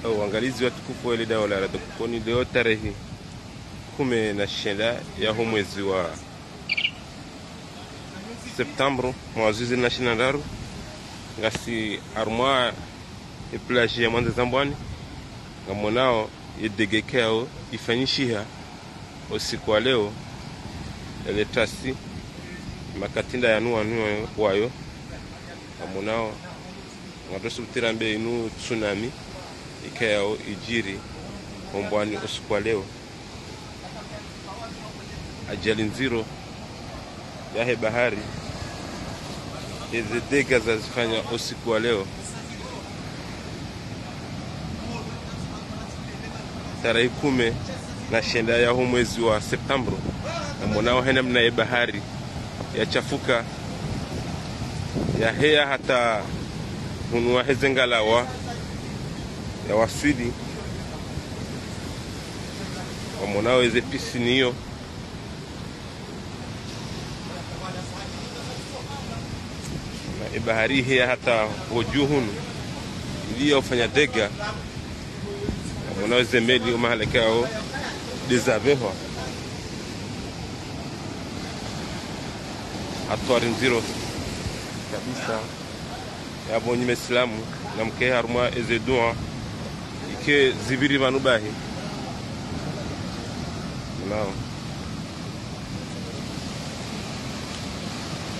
Uangalizi watukufu wa ile dawa la radhukuni leo tarehe 19 ya huu mwezi wa Septemba mwazuzi na shinandaru ngasi armwa plage ya Mwanza Zambwani ngamonao yedegekeo ifanyishiha usiku wa leo eletasi makatinda ya nuwa wayo ngamonao ngatosubutira mbe inu tsunami ikayao ijiri Ombwani usiku wa leo. Ajali nziro yahe bahari hizi dega zazifanya usiku wa leo tarehe 19 ya huu mwezi wa Septemba, na mwanao hena mna bahari yachafuka ya hea hata hunua hezengalawa ya waswidi wa mwanao eze pisini hiyo na bahari hea hata wajuhunu iliyo ufanya dega na mwanao eze meli umahalekao dezavewa atuari nziro kabisa ya bonyi mesilamu na mke haruma eze dua ike zibiri manubahi nao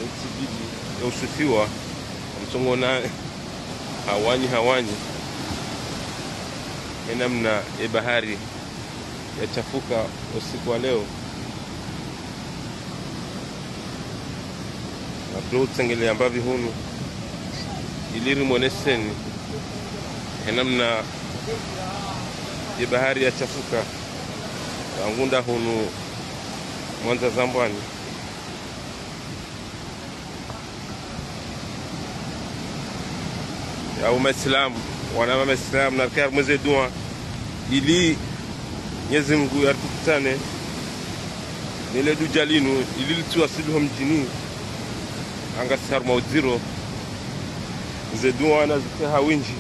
etibidi ya usufiwa msongo na hawanyi enamna bahari yachafuka usiku wa leo na tutsengele ambavi hunu iliri moneseni enamna bahari yachafuka angunda hunu Mwanza Zambwani ya umaislamu wana waislamu na kar mwezi dua ili Mwenyezi Mungu atukutane nile dujalinu ili tuwasilu mjini anga sar maudhiro zedua na zikaha winji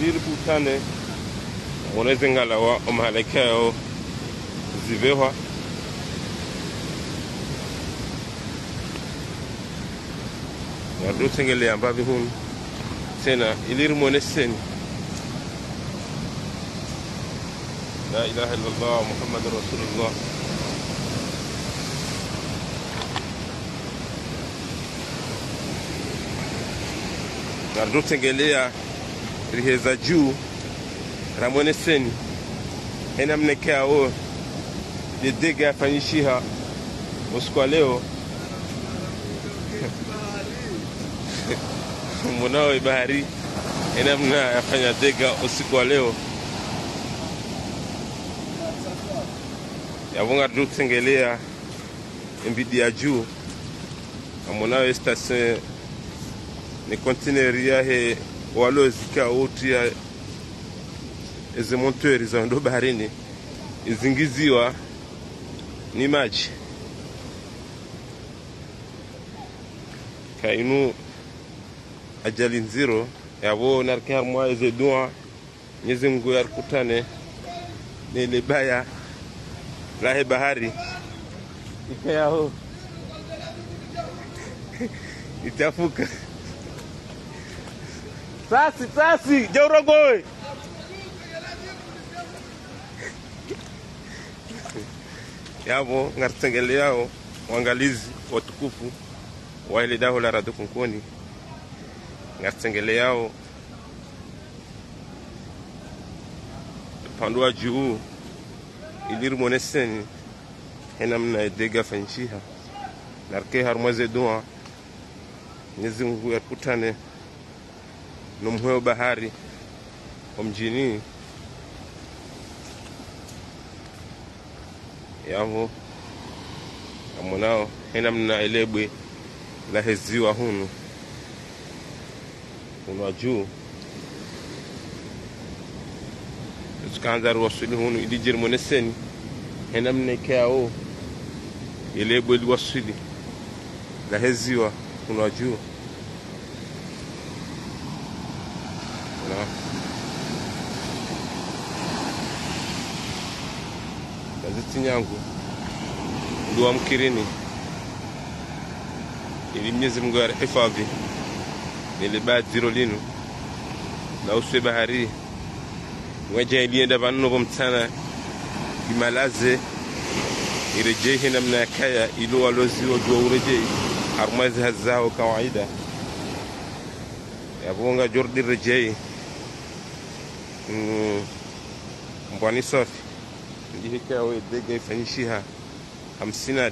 ili tukutane mwaneze ngala wa umahalekeo zivewa na dutengele ambavi hunu tena ili mwoneseni la ilaha illallah Muhammadur Rasulullah na dutengelea riheza juu ramoneseni ena mnekea dega fanyishiha usiku wa leo mwanao bahari ena mna yafanya dega usiku wa leo yavunga tutengelea mbidi ya juu mwanao station ni container yahe walozika uti ya eze monteurs za ndo baharini izingiziwa ni maji kainu ajali nziro yabo narke harmwa eze dua Mwenyezi Mungu yarkutane nile baya lahe bahari ikayao itafuka sasi jaurogoi yabo ngartengele yao wangalizi watukufu wa ile dawa la radhukuni ngartengele yao pandua juu ilir moneseni enamna dega fanshiha narke harmaze dua Mwenyezi Mungu yakutane nomheo bahari omjini yavo amonao enamna elebwe la heziwa hunu unajuu tukanza wasuli hunu ilijir moneseni enamna kao elebwe wasuli la heziwa unajuu gazeti nyangu dua mkirini ili Mwenyezi Mungu arihifadhi nilibad ziro linu na uswe bahari waja ilienda vanno bomtana bimalaze irejee namna ya kaya ilo walozi wajua urejee harmazi hazao kawaida yabonga jordi rejee mbwani safi ndiye kawe dege ifanyishiha 50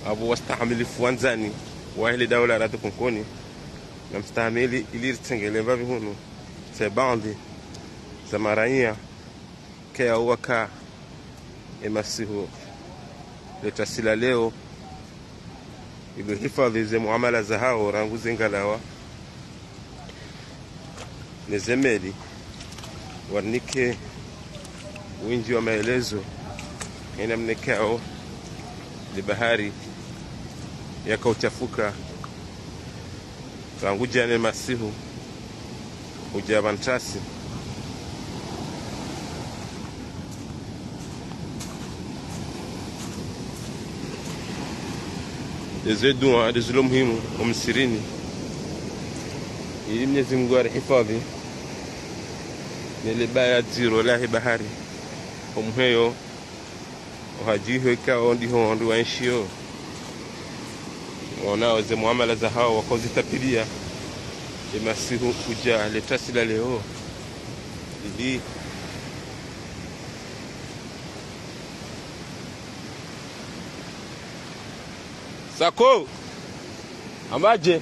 أبو واستعمل فوانزاني وأهل دولة لا تكون كوني نمستعمل إلير تنجلي بابي هونو سباندي زمارانيا كي أوكا إمسيه لتسيلا leo iliyohifadhi ze muamala za hao rangu zingalawa nezemeli warnike wingi wa maelezo ina mnekao li bahari yakauchafuka rangu jane masihu ujabantasi dua dizulu muhimu umsirini ili Mwenyezi Mungu arihifadhi nilibaya ziro lahi bahari umheyo uhajiho ikao ndiho ndu waishio wanao ze muamala za hao wakozitapilia imasihu kuja letasila leo ili Sako amaje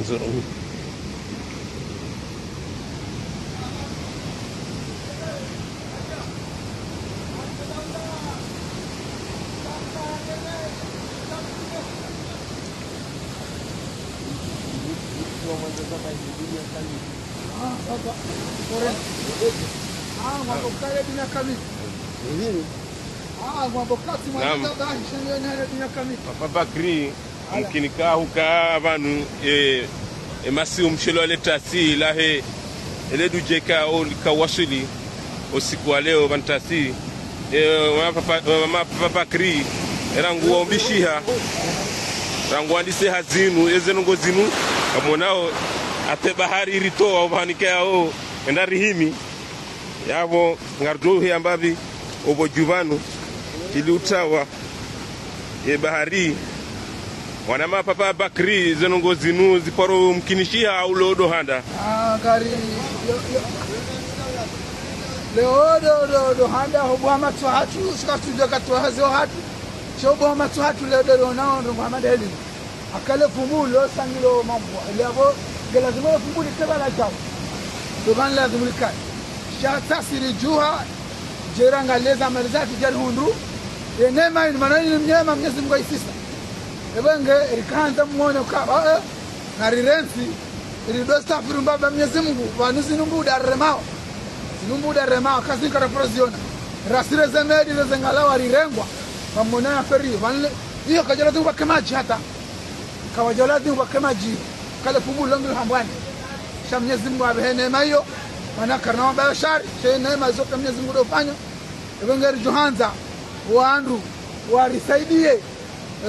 nzuri Papa Kri mkinika huka abantu emasi umshelo letasi lahe eledujeka olikawasili usiku wa leo bantasi Papa Kri erangu ombishiha rangu andise hazinu ezenongo zinu amonao ate bahari rito obanika o endarihimi yabo ngarduhi ambabi obojuvanu iliutawa e bahari wanama Papa Bakri zenongo zinu ziporo mkinishia au lodo handa gari leodo handa hobwa matu hatu sikatuja katwa hazo hatu shobo matu hatu leodo nao ndo Muhammad Ali akale fumulo sangilo mambo lebo lazima fumuli kebala jaw dogan lazima likai shata sirijuha jeranga leza marizati jar hundu enema ni manani mnyema Mwenyezi Mungu aisisa ebenge rikanza mmono ka ngarirensi ridosta firumba Mwenyezi Mungu vanusi numbuda remao kazi karaproziona rasire zemedi zengalawa rirengwa pamona feri vanle hiyo kajala tu bakamaji hata kawajala tu bakamaji kale fumulo ngil hambwani sha Mwenyezi Mungu abehene mayo mana karna ba shari shene mazoka Mwenyezi Mungu dofanya ebenge rijohanza wandu warisaidie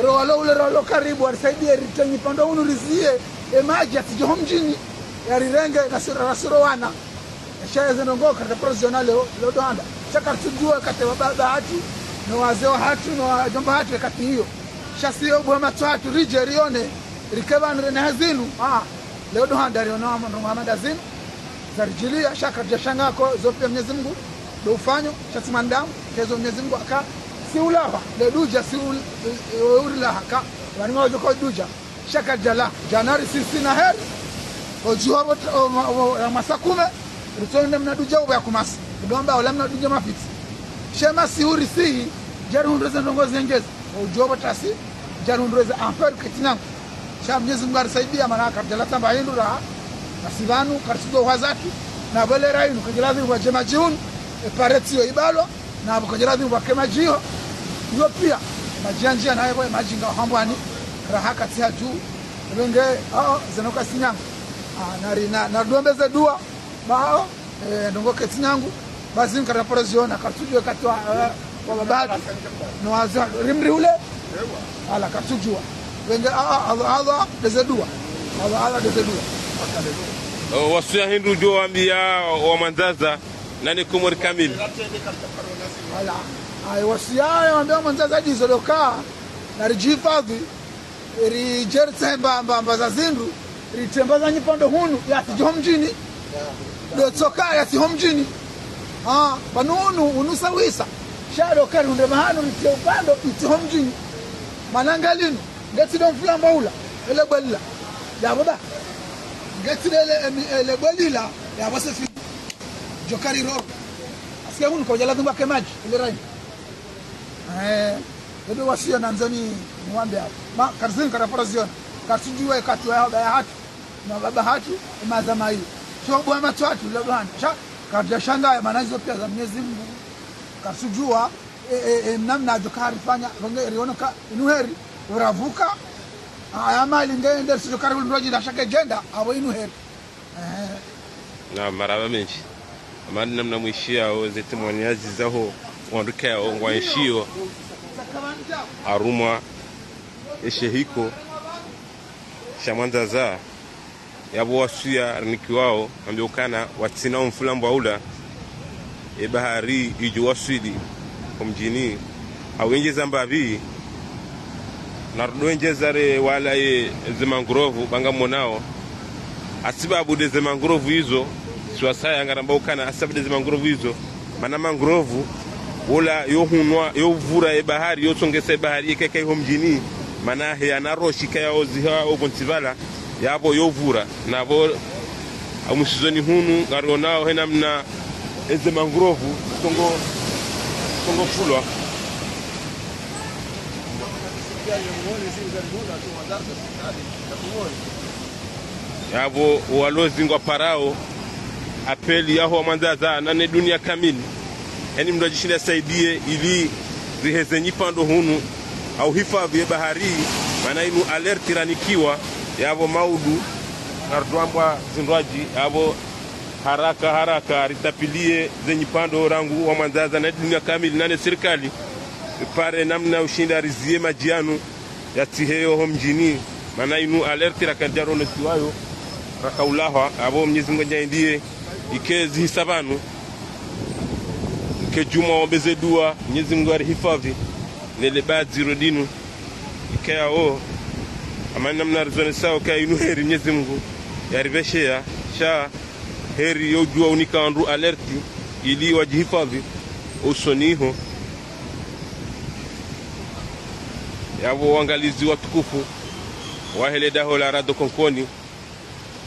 rolo karibu warisaidie ritenyi pando unu rizie emaji atijoho mjini yarirenge nasiro wana shaye zenongo kata professional leo doanda chaka tujua kata baba hatu na wazee hatu na jomba hatu kati hiyo shasio bwa matatu rije rione rikeban na hazinu leo doanda riona Muhammad azin zarjilia shaka jashanga ko zope Mwenyezi Mungu do ufanyo shasimandamu kezo Mwenyezi Mungu aka si ulaha le duja si ulaha ka wanima ko duja shaka jala janari sisi na heri ojuwa masakume rutonde mnaduja uba kumasi ndomba wala mnaduja mafiti shema si urisi jarundreza ndongozi ngezi ojuwa batasi jarundreza amper kitinam sha Mwenyezi Mungu arisaidia manaka jala tamba hindu ra asivanu karsudo wazaki na bale rainu kujalazi wa jemajiun paretio ibalo na bukajira dhi bake majio yo pia majanjia naye kwa majinga hambwani rahaka tia juu wenge zenoka sinyanga na duombeze dua bao ndongoke tinyangu basi nkara porosiona katujwe katwa kwa babati no wazo rimri ule ala katujwa wenge Allah deze dua Allah deze dua wasuya hindu jo ambia wa manzaza nani kumuri kamili ala ay wasuya ambia manzaza dizoloka na rijifadhi rijertsemba mbamba zindu ritembaza nyipando hunu yatijo mjini do tsoka yatiho mjini banunu unusawisa shado kari unde mahanu rite upando itiho mjini mananga linu ngeti don flamba ula ele bella ya baba ngeti ele bella ya bose fi jokari ro asikia hunu kwa jala ke maji ile rai ndio wasio nanzoni mwambe hapo ma karzini karaporaziona katujue katwa ya hatu na baba hatu mazama hii sio bwana watu leo bwana kaja shanga maana hizo pia za Mwenyezi Mungu kasujua namna jokari fanya rioneka inuheri uravuka aya mali ngende sio karibu ndoji na shaka jenda abo inuheri na maraba menshi amani namna mwishia zetu mwanyazi zaho wanduka ngwanshio arumwa eshehiko shamanzaza yabo wasuya nikiwao ambiokana watina mfulambo aula bahari ijo waswidi kumjini awenjeza mbabi nardoenjezare wala zemangrovu banga monao asibabu de zemangrovu hizo swasaya ngarambokana asabu de zemangrovu hizo mana mangrovu wala yohunwa yovura bahari yosongesa bahari ikeke homjini mana he anaroshika yaoziha obontivala yabo yovura nabo amusizoni hunu ngaronao henamna eze mangrovu songo fulwa yabo walozi ngwa parao apeli yaho manzaza nane dunia kamili yani mndajishinda saidie ili ziheze nyipando hunu au hifadhi ya bahari maana inu alert ranikiwa yabo maudu nardwambwa zindwaji yabo haraka ritapilie zenye pando rangu wa manzaza na dunia kamili nane serikali pare namna ushinda rizie majianu ya tiheyo homjini maana inu alert rakajaro nesiwayo rakaulaha yabo Mwenyezi Mungu ndiye ikezi hisabanu ke juma ombeze dua Mwenyezi Mungu arihifadhi nele baadhi rodinu ikao amani namna rizone sawa kwa inu heri Mwenyezi Mungu yariveshea sha heri yojua unika andu alerti ili wajihifadhi usoniho yabo wangalizi watukufu wahele daho la rado konkoni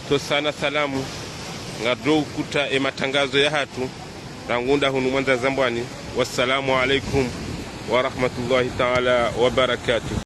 to sana salamu ngado kuta matangazo ya hatu rangunda hunu mwanza zambwani wassalamu alaikum wa rahmatullahi ta'ala wa barakatuh.